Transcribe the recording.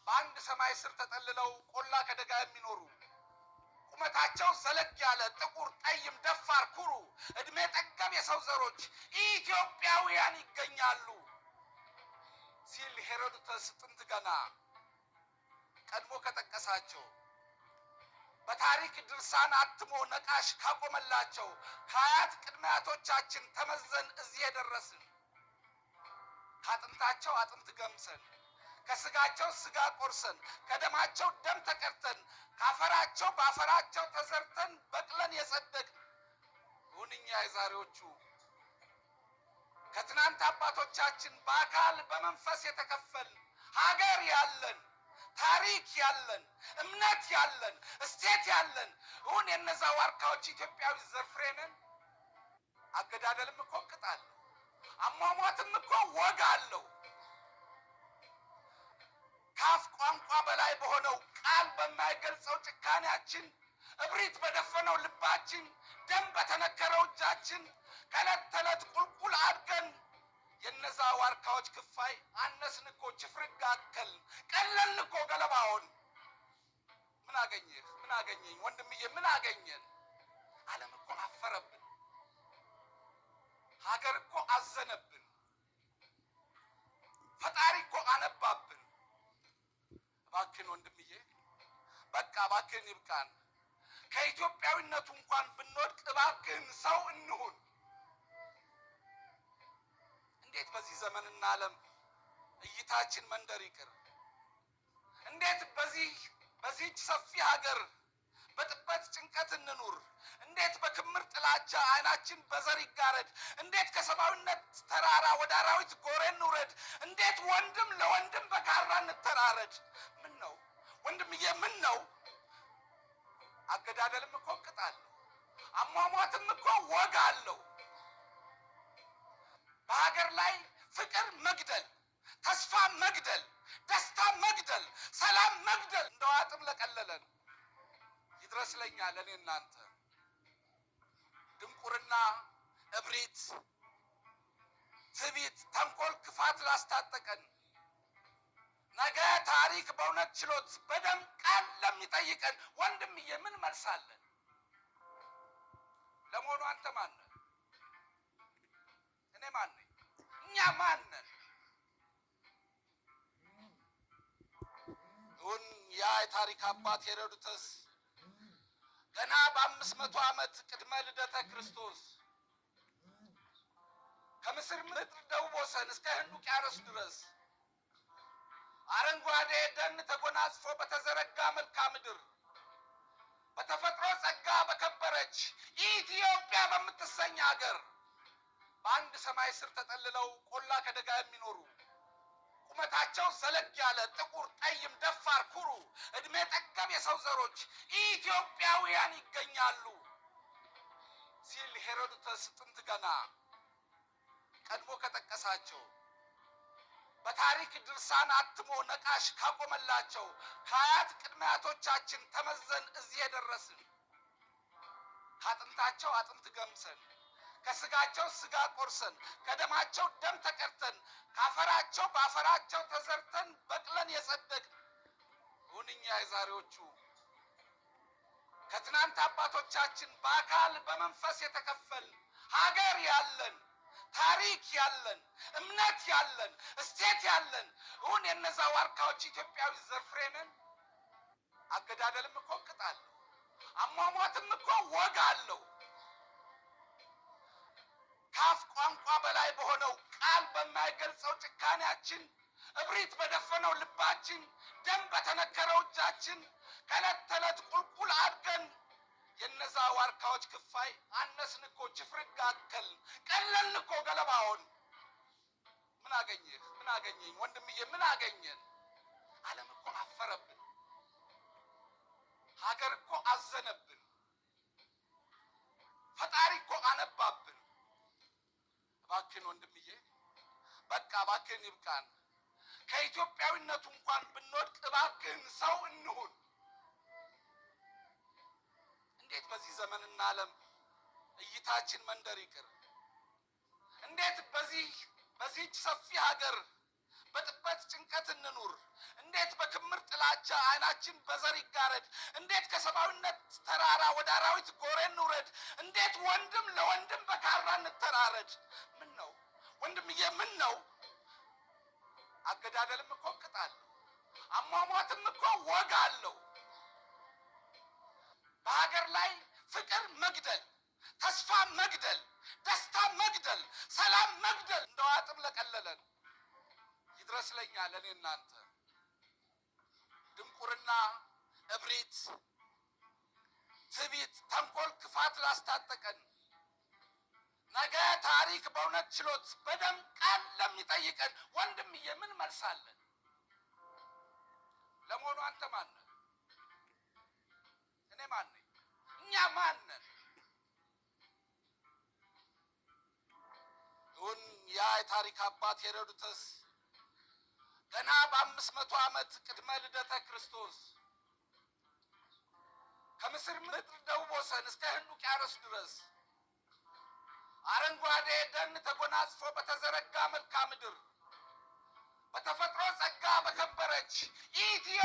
በአንድ ሰማይ ስር ተጠልለው ቆላ ከደጋ የሚኖሩ ቁመታቸው ዘለግ ያለ ጥቁር፣ ጠይም፣ ደፋር፣ ኩሩ እድሜ ጠገብ የሰው ዘሮች ኢትዮጵያውያን ይገኛሉ ሲል ሄሮዶተስ ጥንት ገና ቀድሞ ከጠቀሳቸው በታሪክ ድርሳን አትሞ ነቃሽ ካቆመላቸው ከአያት ቅድመ አያቶቻችን ተመዘን እዚህ የደረስን ከአጥንታቸው አጥንት ገምሰን ከስጋቸው ስጋ ቆርሰን ከደማቸው ደም ተቀድተን ካፈራቸው ባፈራቸው ተዘርተን በቅለን የጸደቅን ሁንኛ የዛሬዎቹ ከትናንት አባቶቻችን በአካል በመንፈስ የተከፈልን ሀገር ያለን ታሪክ ያለን እምነት ያለን እስቴት ያለን ሁን የነዛ ዋርካዎች ኢትዮጵያዊ ዘርፍሬ ነን። አገዳደልም እኮ ቅጥ አለው፣ አሟሟትም እኮ ወግ አለው። ካፍ ቋንቋ በላይ በሆነው ቃል በማይገልጸው ጭካኔያችን እብሪት በደፈነው ልባችን ደም በተነከረው እጃችን ከዕለት ተዕለት ቁልቁል አድገን የነዛ ዋርካዎች ክፋይ አነስን እኮ ችፍርግ አከል ቀለልን እኮ ገለባውን። ምን አገኘህ ምን አገኘኝ ወንድምዬ ምን አገኘን? ዓለም እኮ አፈረብን፣ ሀገር እኮ አዘነብን፣ ፈጣሪ እኮ አነባብን። እባክህን ወንድምዬ በቃ እባክህን ይብቃን። ከኢትዮጵያዊነቱ እንኳን ብንወድቅ እባክህን ሰው እንሁን። እንዴት በዚህ ዘመንና ዓለም እይታችን መንደር ይቅር? እንዴት በዚህች ሰፊ ሀገር በጥበት ጭንቀት እንኑር? እንዴት በክምር ጥላቻ አይናችን በዘር ይጋረድ? እንዴት ከሰብአዊነት ተራራ ወደ አራዊት ጎሬ እንውረድ? እንዴት ወንድም ለወንድም በካራ እንተራረድ? ምን ነው ወንድምዬ ምን ነው? አገዳደልም እኮ ቅጥ አለው፣ አሟሟትም እኮ ወግ አለው። በሀገር ላይ ፍቅር መግደል፣ ተስፋ መግደል፣ ደስታ መግደል፣ ሰላም መግደል እንደው አጥም ለቀለለን ይድረስ ለኛ ለኔ እናንተ። ድንቁርና፣ እብሪት፣ ትዕቢት፣ ተንኮል፣ ክፋት ላስታጠቀን ነገ ታሪክ በእውነት ችሎት በደም ቃል ለሚጠይቀን ወንድምዬ ምን መልሳለን? ለመሆኑ አንተ ማን ነህ? እኔ ማን ነኝ? እኛ ማን ነን? ይሁን ያ የታሪክ አባት ሄሮዶተስ ገና በ500 ዓመት ቅድመ ልደተ ክርስቶስ ከምስር ምድር ደቡብ ወሰን እስከ ህንድ ውቅያኖስ ድረስ አረንጓዴ ደን ተጎናጽፎ በተዘረጋ መልክዓ ምድር በተፈጥሮ ጸጋ በከበረች ኢትዮጵያ በምትሰኝ ሀገር በአንድ ሰማይ ስር ተጠልለው ቆላ ከደጋ የሚኖሩ ቁመታቸው ዘለግ ያለ ጥቁር፣ ጠይም፣ ደፋር፣ ኩሩ እድሜ ጠገብ የሰው ዘሮች ኢትዮጵያውያን ይገኛሉ ሲል ሄሮዶተስ ጥንት ገና ቀድሞ ከጠቀሳቸው በታሪክ ድርሳን አትሞ ነቃሽ ካቆመላቸው ከአያት ቅድመ አያቶቻችን ተመዘን እዚህ የደረስን ከአጥንታቸው አጥንት ገምሰን ከስጋቸው ስጋ ቆርሰን ከደማቸው ደም ተቀድተን ካፈራቸው ባፈራቸው ተዘርተን በቅለን የጸደቅን ሁንኛ የዛሬዎቹ ከትናንት አባቶቻችን በአካል በመንፈስ የተከፈልን ሀገር ያለን ታሪክ ያለን እምነት ያለን እስቴት ያለን ሁን የነዛ ዋርካዎች ኢትዮጵያዊ ዘርፍሬ ነን። አገዳደልም እኮ ቅጥ አለው፣ አሟሟትም እኮ ወግ አለው። ካፍ ቋንቋ በላይ በሆነው ቃል በማይገልጸው ጭካኔያችን እብሪት በደፈነው ልባችን ደም በተነከረው እጃችን ከዕለት ተዕለት ቁልቁል አድገን የነዛ ዋርካዎች ክፋይ አነስን እኮ ችፍርግ አከል ቀለልን እኮ ገለባውን። ምን አገኘህ ምን አገኘኝ ወንድምዬ ምን አገኘን? ዓለም እኮ አፈረብን፣ ሀገር እኮ አዘነብን፣ ፈጣሪ እኮ አነባብን። እባክህን ወንድምዬ በቃ እባክህን ይብቃን። ከኢትዮጵያዊነቱ እንኳን ብንወድቅ እባክህን ሰው እንሁን። እንዴት በዚህ ዘመንና ዓለም እይታችን መንደር ይቅር? እንዴት በዚህች ሰፊ ሀገር በጥበት ጭንቀት እንኑር? እንዴት በክምር ጥላቻ አይናችን በዘር ይጋረድ? እንዴት ከሰብአዊነት ተራራ ወደ አራዊት ጎሬ እንውረድ? እንዴት ወንድም ለወንድም በካራ እንተራረድ? ምን ነው ወንድምዬ፣ ምን ነው? አገዳደልም እኮ ቅጣል፣ አሟሟትም እኮ ወግ አለው። በሀገር ላይ ፍቅር መግደል፣ ተስፋ መግደል፣ ደስታ መግደል፣ ሰላም መግደል እንደው አጥም ለቀለለን። ይድረስ ለኛ ለኔ እናንተ ድንቁርና፣ እብሪት፣ ትዕቢት፣ ተንኮል፣ ክፋት ላስታጠቀን ነገ ታሪክ በእውነት ችሎት በደም ቃል ለሚጠይቀን ወንድምዬ ምን መልሳለን? ለመሆኑ አንተ ማን ነህ? እኔ ማን ነኝ? እኛ ማን ነን? እውን ያ የታሪክ አባት ሄሮድተስ ገና በ500 ዓመት ቅድመ ልደተ ክርስቶስ ከምስር ምድር ደቡብ ወሰን እስከ ህንድ ውቅያኖስ ድረስ አረንጓዴ ደን ተጎናጽፎ በተዘረጋ መልክዓ ምድር በተፈጥሮ ጸጋ በከበረች ኢትዮጵያ